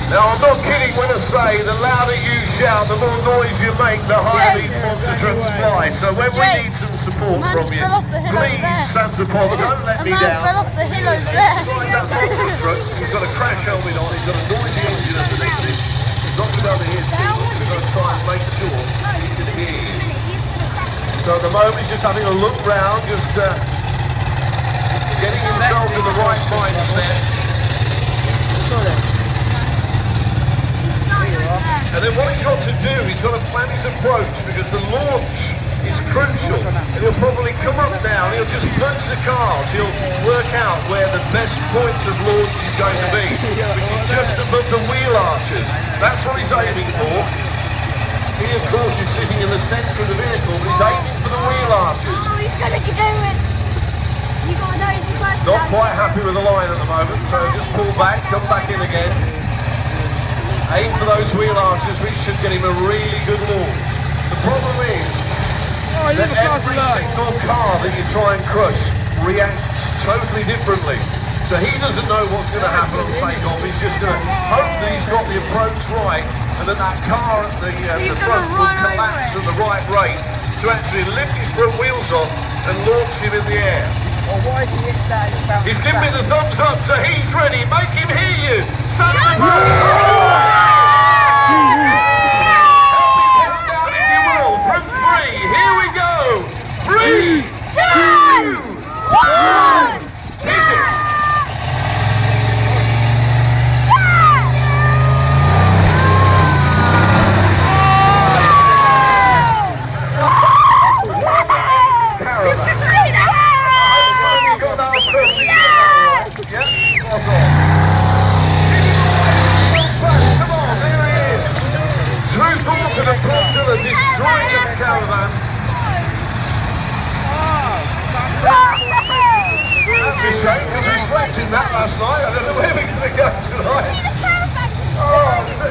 Now, I'm not kidding when I say the louder you shout, the more noise you make, the higher these monster trucks fly. So when we need some support from you, please, Santa Paul, don't let me down. Fell off the hill over there. Inside that monster truck, he's got a crash helmet on, he's got a noisy engine underneath him. He's not going to be able to hear signals, we're going to try and make sure he can hear you. So at the moment he's just having a look round, just getting himself in the right mindset. And then what he's got to do, he's got to plan his approach because the launch is crucial. And he'll probably come up now, he'll just punch the cars, he'll work out where the best point of launch is going to be, which is just above the wheel arches. That's what he's aiming for. He, of course, is sitting in the centre of the vehicle, but he's aiming for the wheel arches. Oh, he's going to do it. You got to know he's the first. Not quite happy with the line at the moment, so just pull back, come back in again. Aim for those wheel arches, which should get him a really good launch. The problem is that every single car that you try and crush reacts totally differently. So he doesn't know what's going to happen on takeoff. He's just going to hope that he's got the approach right and that that car at the front will collapse at the right rate to actually lift his front wheels off and launch him in the air. Well, why did he stand about? He's giving me the thumbs up, so he's ready. Make him hear you. Help me count down if you will. From 3. Here we go. 3, 2, 1. Hit it. Come on, there he is. Through thoughts of a Podzilla destroying the Caravan. That's a shame because we slept in that last night. I don't know where we're going to go tonight.